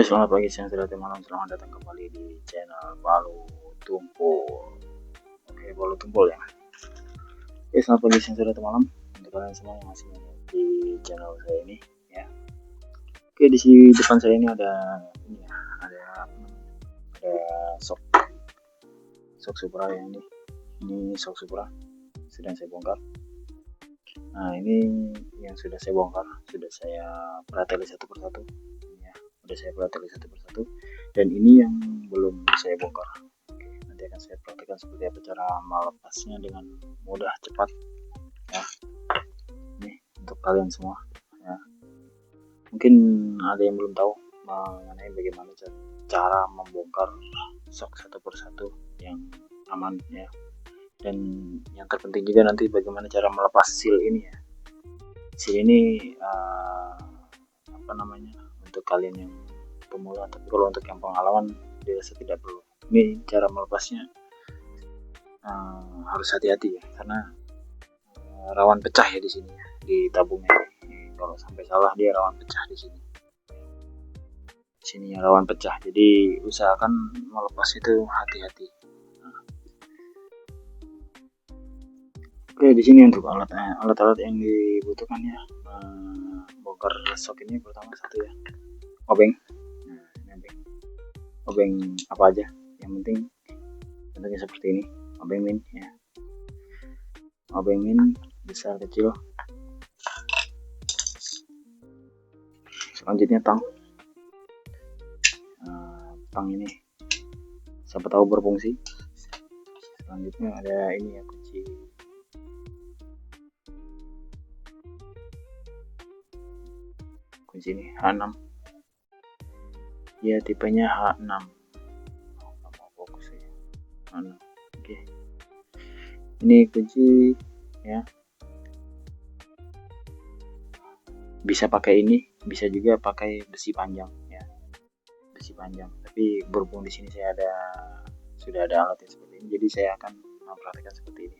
Selamat pagi, siang, sore, atau malam. Selamat datang kembali di channel Balu Tumpul. Oke, Balu Tumpul ya. Oke, selamat pagi, siang, sore, atau malam untuk kalian semua yang masih di channel saya ini ya. Oke, di depan saya ini ada sok Supra ya. Ini sok Supra sedang saya bongkar. Nah, ini yang sudah saya bongkar, sudah saya perateli satu persatu. Sudah saya perateli satu persatu, dan ini yang belum saya bongkar. Oke, nanti akan saya praktekkan seperti apa cara melepasnya dengan mudah, cepat ya. Ini untuk kalian semua ya. Mungkin ada yang belum tahu mengenai bagaimana cara membongkar sok satu persatu yang aman ya, dan yang terpenting juga nanti bagaimana cara melepas seal ini ya. Seal ini untuk kalian yang pemula, tapi kalau untuk yang pengalaman dirasa tidak perlu. Ini cara melepasnya harus hati-hati ya, karena rawan pecah ya di sini ya, di tabungnya ini. Kalau sampai salah dia rawan pecah di sini. Sini rawan pecah, jadi usahakan melepas itu hati-hati. Oke, di sini untuk alat-alat yang dibutuhkan ya, bongkar sok ini. Pertama satu ya, obeng. Obeng apa aja, yang penting bentuknya seperti ini, obeng min ya, obeng min besar kecil. Selanjutnya tang ini siapa tahu berfungsi. Selanjutnya ada ini ya, kunci ini H6 ya, tipenya H6. Fokus ya, H6. Oke, ini kunci ya, bisa pakai ini, bisa juga pakai besi panjang ya, besi panjang. Tapi berhubung di sini saya sudah ada alat yang seperti ini, jadi saya akan mempraktikkan seperti ini.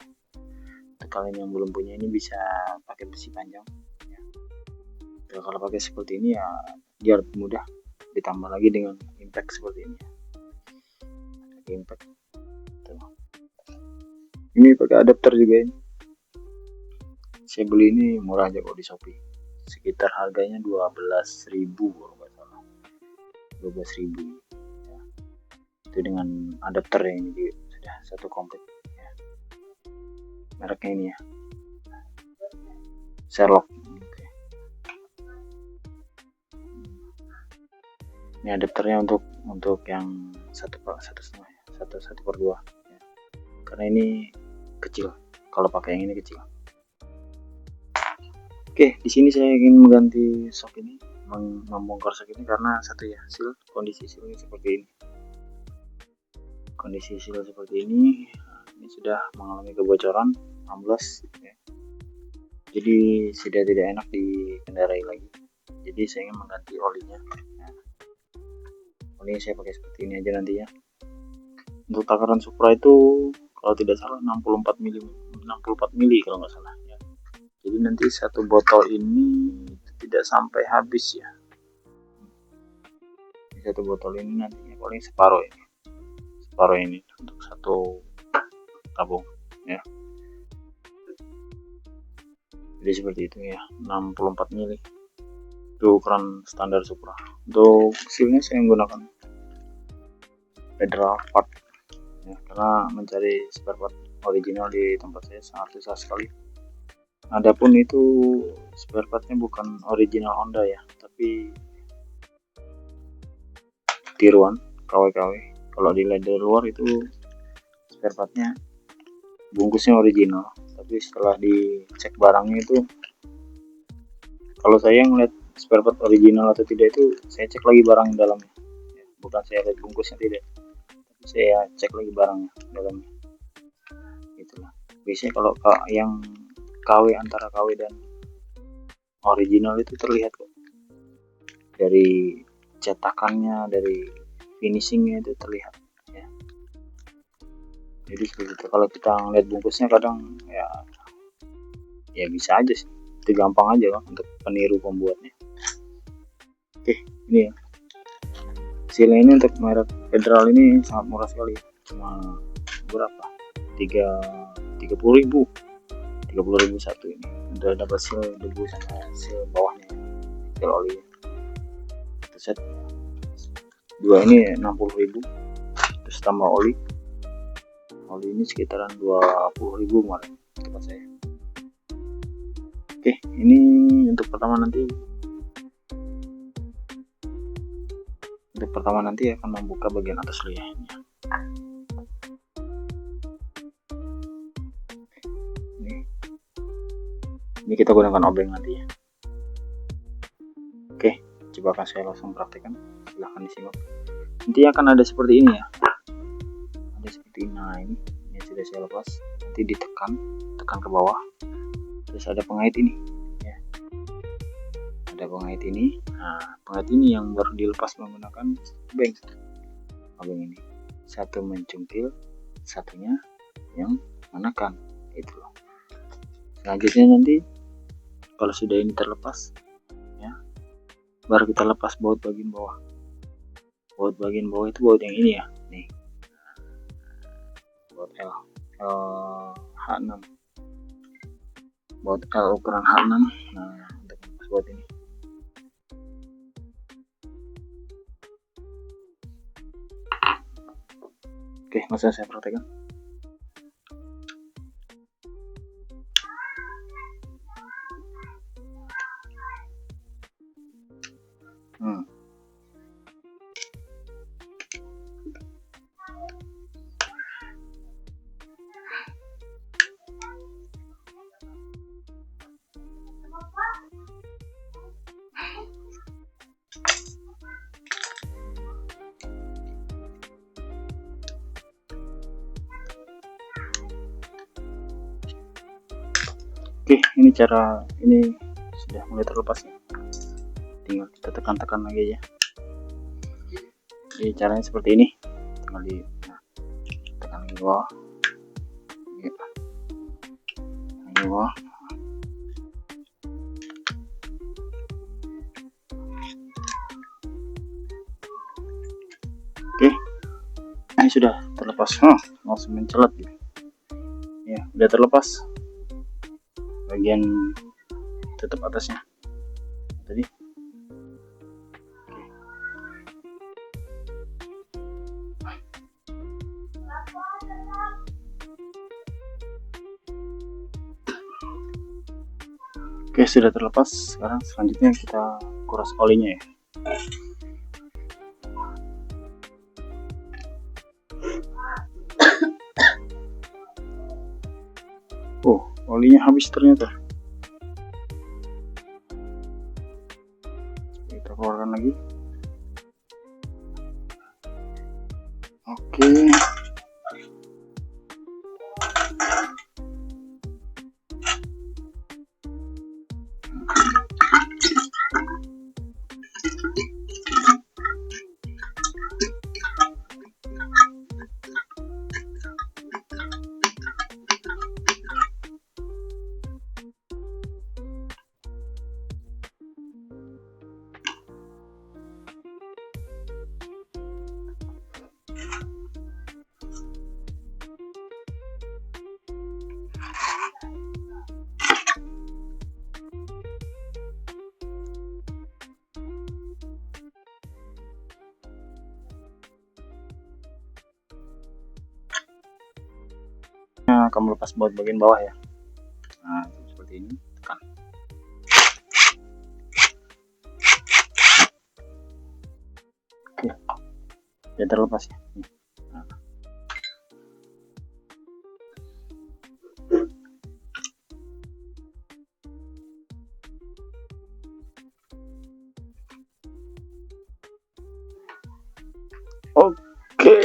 Untuk kalian yang belum punya ini bisa pakai besi panjang ya. Kalau pakai seperti ini ya biar mudah, ditambah lagi dengan impact seperti ini ya. Impact tuh. Ini pakai adapter juga ini. Saya beli ini murah aja kok di Shopee, sekitar harganya 12.000 kalau nggak salah, 12.000 ya. Itu dengan adapter yang ini sudah satu komplit ya. Mereknya ini ya, Sherlock. Ini adapternya untuk yang 1/2 ya. Karena ini kecil, kalau pakai yang ini kecil. Oke, di sini saya ingin mengganti sok ini, membongkar sok ini karena satu ya, kondisi sealnya seperti ini. Kondisi seal seperti ini, ini sudah mengalami kebocoran, amblas ya. Jadi sudah tidak enak dikendarai lagi. Jadi saya ingin mengganti olinya. Ini saya pakai seperti ini aja nanti ya. Untuk takaran Supra itu kalau tidak salah 64 mili kalau nggak salah ya. Jadi nanti satu botol ini tidak sampai habis ya. Satu botol ini nantinya paling separuh ini untuk satu tabung ya. Jadi seperti itu ya, 64 mili itu ukuran standar Supra. Untuk sealnya saya menggunakan Federal Part ya, karena mencari spare part original di tempat saya sangat susah sekali. Adapun itu spare partnya bukan original Honda ya, tapi tiruan KW. Kalau dilihat dari luar itu spare partnya bungkusnya original, tapi setelah dicek barangnya itu, kalau saya ngeliat spare part original atau tidak itu saya cek lagi barang dalamnya ya, bukan saya lihat bungkusnya, tidak, tapi saya cek lagi barangnya dalamnya. Itulah biasanya kalau yang KW, antara KW dan original itu terlihat kok, dari cetakannya, dari finishingnya itu terlihat ya. Jadi seperti itu. Kalau kita ngeliat bungkusnya kadang ya bisa aja sih, itu gampang aja kan untuk peniru pembuatnya. Oke, ini ya. Hasilnya ini untuk merek Federal ini sangat murah sekali, cuma berapa, 30.000 satu ini. Udah dapat seal debu sama seal bawahnya, seal oli. Itu set dua ini 60.000, terus tambah oli ini sekitaran 20.000 kemarin tempat saya. Oke, ini untuk pertama nanti akan membuka bagian atas dulu ya. Ini kita gunakan obeng nanti ya. Oke, coba akan saya langsung praktekkan, silahkan disimak. Nanti akan ada seperti ini ya, ada seperti ini. Nah, ini sudah saya lepas, nanti tekan ke bawah, terus ada pengait ini ya, ada pengait ini. Nah, pengait ini yang baru dilepas menggunakan obeng ini, satu mencungkil, satunya yang menekan, itu loh. Selanjutnya nanti kalau sudah ini terlepas ya, baru kita lepas baut bagian bawah. Baut bagian bawah itu baut yang ini ya, nih, baut H6, baut L ukuran H6. Nah, untuk lepas baut ini, oke, langsung saya praktekkan. Oke, ini cara ini sudah mulai terlepas ya, tinggal kita tekan lagi aja. Jadi caranya seperti ini, tinggal tekan lagi bawah ya, lagi bawah. Oke, ini sudah terlepas. Langsung mencelat ya, udah terlepas bagian tutup atasnya tadi. Oke, sudah terlepas. Sekarang selanjutnya kita kuras olinya ya. Olinya habis ternyata. Kita keluarkan lagi. Oke. Akan melepas baut bagian bawah ya. Nah, seperti ini, tekan. Oke, dia terlepas ya. Nah. Oke,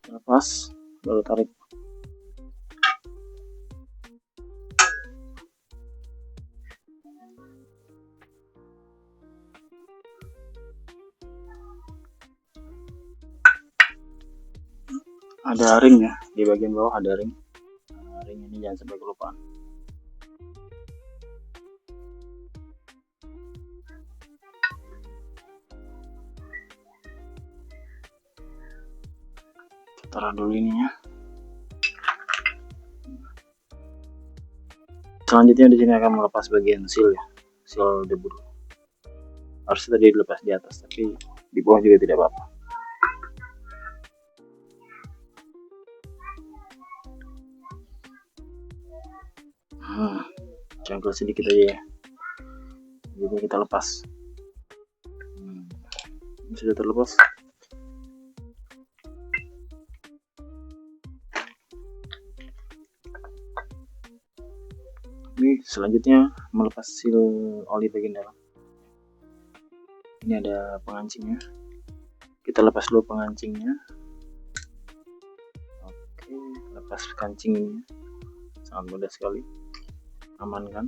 terlepas, baru tarik. Ada ring ya, di bagian bawah ada ring. Ring ini jangan sampai kelupaan. taruh dulu ini ya. Selanjutnya di sini akan melepas bagian seal ya, seal debu. Harusnya tadi dilepas di atas, tapi di bawah juga tidak apa-apa. Cangkul sedikit aja ya, jadi kita lepas. Ini sudah terlepas. Ini selanjutnya melepas seal oli bagian dalam. Ini ada pengancingnya, kita lepas dulu pengancingnya. Oke, lepas kancingnya, sangat mudah sekali, amankan.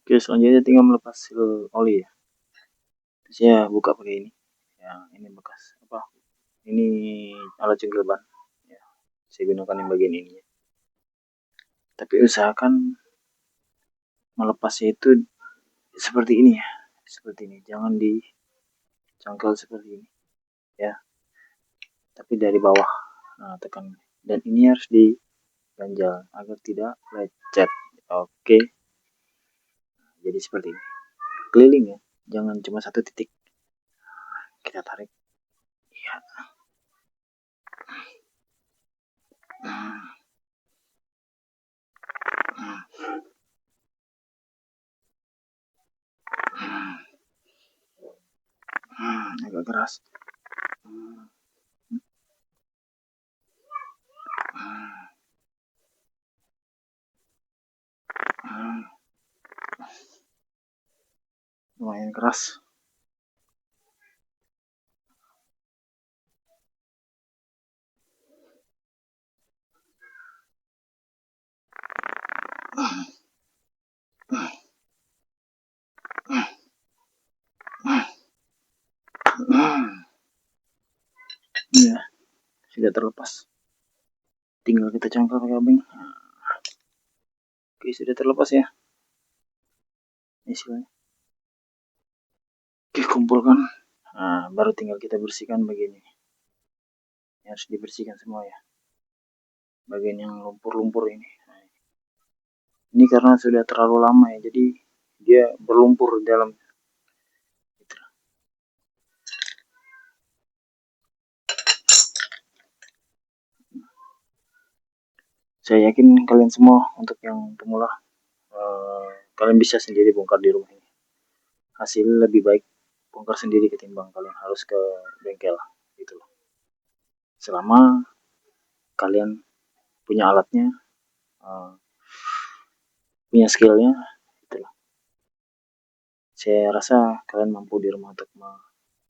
Oke, selanjutnya tinggal melepas seal oli ya. Saya buka pakai ini ya, ini bekas apa, ini alat cengkil ban ya, saya gunakan yang bagian ini ya. Tapi usahakan melepasnya itu seperti ini ya, seperti ini, jangan dicangkal seperti ini ya, tapi dari bawah. Nah, tekan, dan ini harus diganjal agar tidak lecet. Oke, jadi seperti ini, keliling ya, jangan cuma satu titik. Kita tarik ya. Agak keras. Lumayan keras. Ya, sudah terlepas, tinggal kita cangkal pakai obeng. Oke, sudah terlepas ya istilahnya. Oke, kumpulkan. Nah, baru tinggal kita bersihkan bagian ini. Ini harus dibersihkan semua ya, bagian yang lumpur-lumpur ini. Nah, ini karena sudah terlalu lama ya, jadi dia berlumpur di dalam. Gitu. Saya yakin kalian semua, untuk yang pemula, kalian bisa sendiri bongkar di rumah ini. Hasil lebih baik bongkar sendiri ketimbang kalian harus ke bengkel gitu loh. Selama kalian punya alatnya, punya skillnya gitu loh. Saya rasa kalian mampu di rumah untuk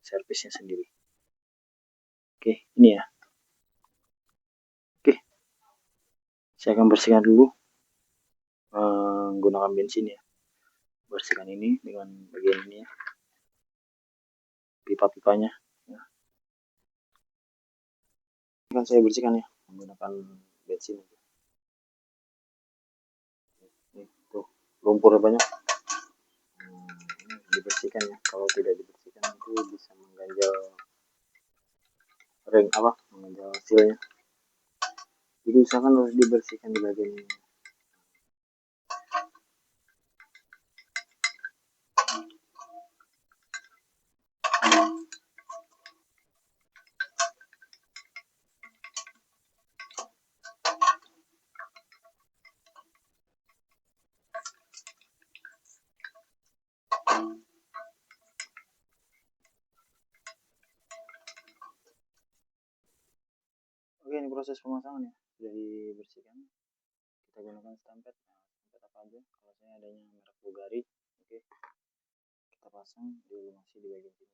servisnya sendiri. Oke, ini ya. Oke, saya akan bersihkan dulu menggunakan bensin ya. Bersihkan ini dengan bagian ini ya, pipa-pipanya ya. Kan saya bersihkan ya menggunakan bensin. Nih, tuh lumpur banyak. Dibersihkan ya, kalau tidak dibersihkan nanti bisa mengganjal ring apa, mengganjal sealnya. Jadi usahakan harus dibersihkan di bagian ini. Oke, ini proses pemasangan ya, sudah dibersihkan. Kita gunakan stampet. Nah, stampet apa aja? Kalau saya adanya merek Bulgari. Oke, kita pasang dulu masih di bagian sini.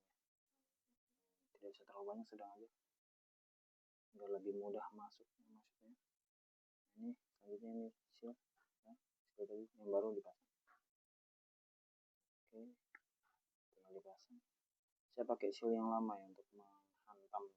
Tidak usah terlalu banyak, sedang aja, biar lebih mudah masuknya. Ini selanjutnya ini seal ya, seperti tadi yang baru dipasang. Oke, tinggal dipasang. Saya pakai seal yang lama ya untuk menghantam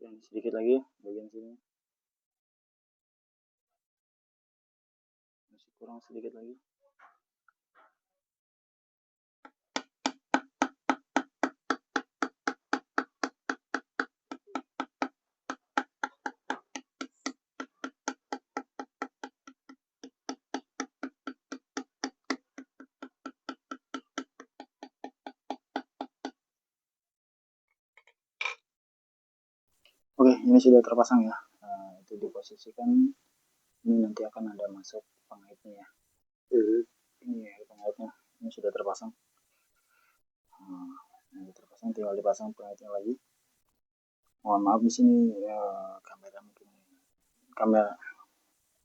yang sedikit lagi bagian sini, masih kurang sedikit lagi. Oke, ini sudah terpasang ya. Nah, itu diposisikan, ini nanti akan ada masuk pengaitnya ya. Ini ya pengaitnya, ini sudah terpasang. Nah, ini terpasang, tinggal dipasang pengaitnya lagi. Mohon maaf di sini ya, kamera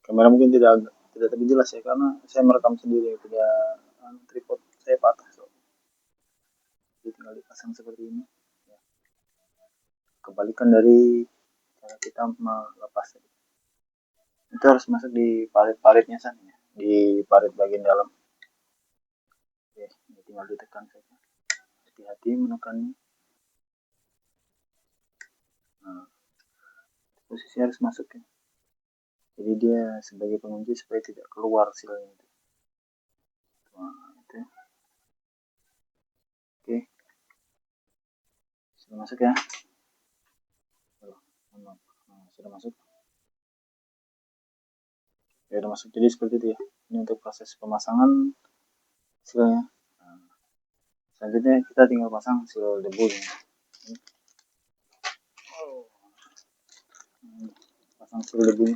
kamera mungkin tidak terlalu jelas ya, karena saya merekam sendiri, tidak tripod saya patah, so. Jadi tinggal dipasang seperti ini ya. Kebalikan dari cara kita melepas, itu harus masuk di parit-paritnya sana ya, di parit bagian dalam. Oke, ini tinggal ditekan saja, hati-hati menekannya. Nah, posisi harus masuk ya, jadi dia sebagai pengunci supaya tidak keluar silnya itu. Nah, itu. Oke, sudah masuk ya. Nah, sudah masuk ya, udah masuk. Jadi seperti itu ya, ini untuk proses pemasangan silnya. Nah, selanjutnya kita tinggal pasang sil debunya. Pasang sil debunya.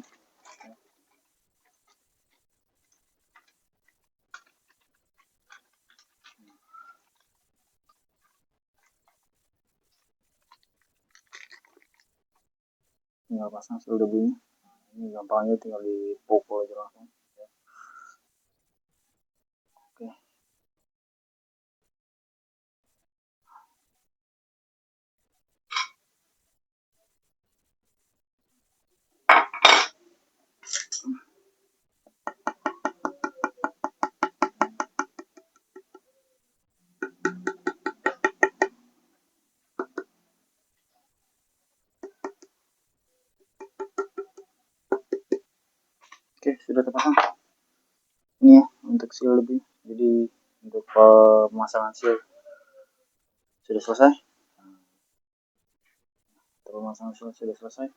Tinggal pasang sil debunya. Ini gampangnya tinggal dipukul aja langsung ya. Oke. Oke, sudah terpasang. Ini ya untuk seal lebih. Jadi untuk pemasangan seal sudah selesai. Pemasangan seal sudah selesai.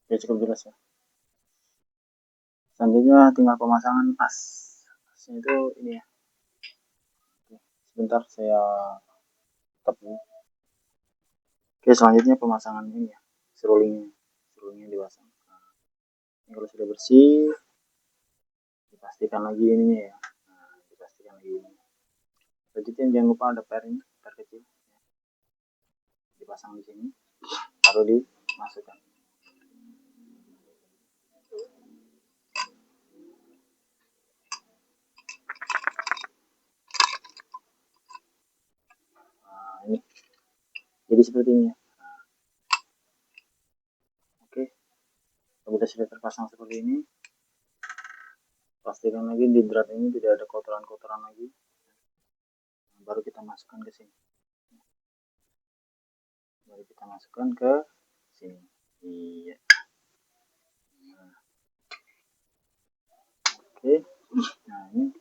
Ya, cukup jelas ya. Selanjutnya tinggal pemasangan as. Asnya itu ini ya. Oke, sebentar saya tap dulu. Oke, selanjutnya pemasangan ini ya, serulingnya dipasang. Nah, ini kalau sudah bersih, dipastikan lagi ininya ya. Nah, dipastikan lagi ini. Selanjutnya jangan lupa ada per ini, per kecil. Dipasang di sini, baru dimasukkan. Nah, ini. Jadi seperti ini ya. Nah, oke, kalau sudah terpasang seperti ini, pastikan lagi di drat ini tidak ada kotoran-kotoran lagi. Baru kita masukkan ke sini. Baru kita masukkan ke sini. Iya. Nah. Oke. Nah, ini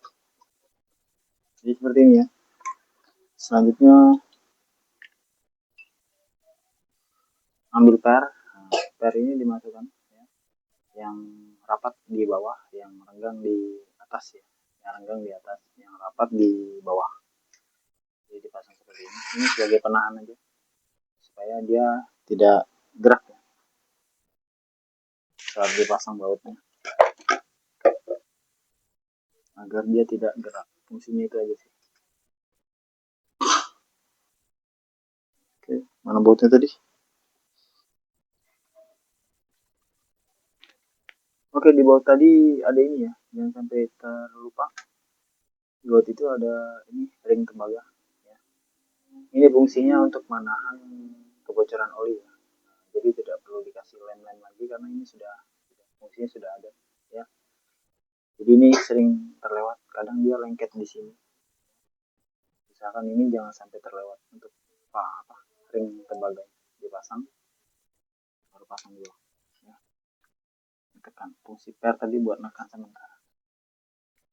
jadi seperti ini ya. Selanjutnya ambil per. Nah, per ini dimasukkan ya. Yang rapat di bawah, yang renggang di atas ya. Yang renggang di atas, yang rapat di bawah. Jadi dipasang seperti ini. Ini sebagai penahan aja supaya dia tidak gerak ya saat dipasang bautnya, agar dia tidak gerak. Fungsinya itu aja sih. Oke, mana bautnya tadi? Oke, di baut tadi ada ini ya, jangan sampai terlupa. Di baut itu ada ini ring tembaga ya. Ini fungsinya untuk menahan kebocoran oli ya. Jadi tidak perlu dikasih lem-lem lagi karena ini sudah fungsinya sudah ada ya. Jadi ini sering terlewat, kadang dia lengket di sini. Misalkan ini jangan sampai terlewat untuk ring tembaga dipasang, baru pasang dulu. Ya, tekan fungsi per tadi buat menekan sementara.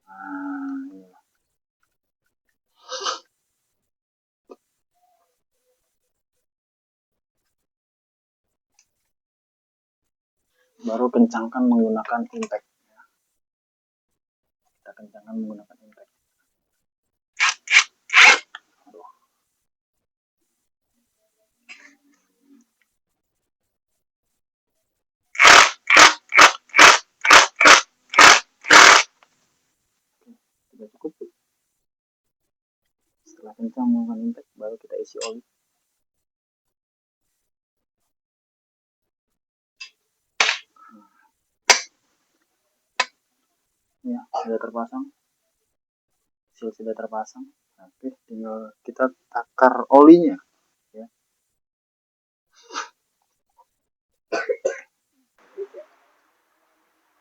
Nah, inilah. Baru kencangkan menggunakan impact. Kita kencangkan menggunakan impact. Aduh. Sudah cukup. Setelah kencang menggunakan impact, baru kita isi oli. Ya, sudah terpasang. Seal sudah terpasang. Oke, tinggal kita takar olinya. Ya.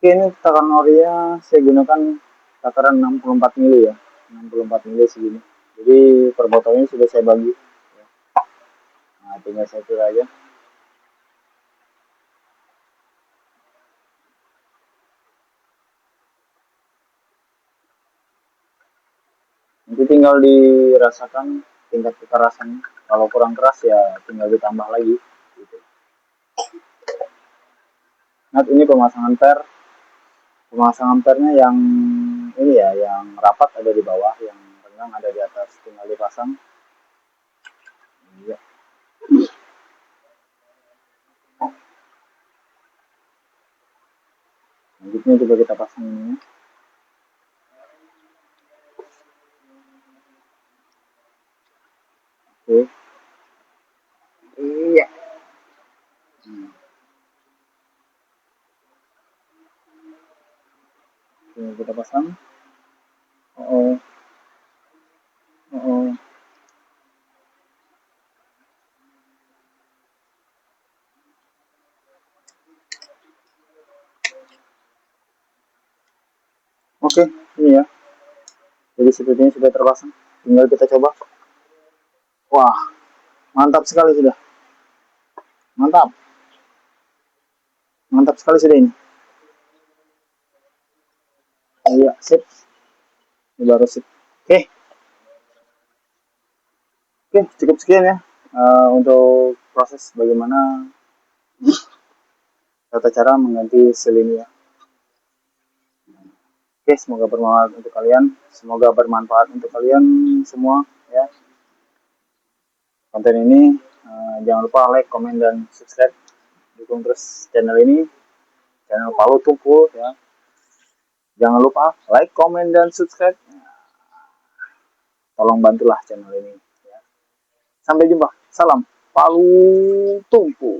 Oke, ini takaran olinya saya gunakan takaran 64 mili ya. 64 mili segini. Jadi per botolnya sudah saya bagi. Nah, tinggal saya kira aja. Nanti tinggal dirasakan tingkat kekerasannya. Kalau kurang keras ya tinggal ditambah lagi. Gitu. Nah, ini pemasangan per. Pemasangan pernya yang ini ya, yang rapat ada di bawah, yang renggang ada di atas. Tinggal dipasang. Ya. Selanjutnya coba kita pasang ini. Oke. Iya. Oke, kita pasang. Oh, oh. Oke, ini ya. Jadi sepertinya sudah terpasang. Tinggal kita coba. Wah, mantap sekali sudah. Mantap. Mantap sekali sudah ini. Iya, sip. Ini baru sip. Oke. Oke, cukup sekian ya. Untuk proses bagaimana tata cara mengganti seal ini ya. Oke, semoga bermanfaat untuk kalian. Semoga bermanfaat untuk kalian semua ya. Konten ini jangan lupa like, komen, dan subscribe. Dukung terus channel ini, channel Palu Tumpul ya. Jangan lupa like, komen, dan subscribe. Tolong bantulah channel ini ya. Sampai jumpa. Salam Palu Tumpul.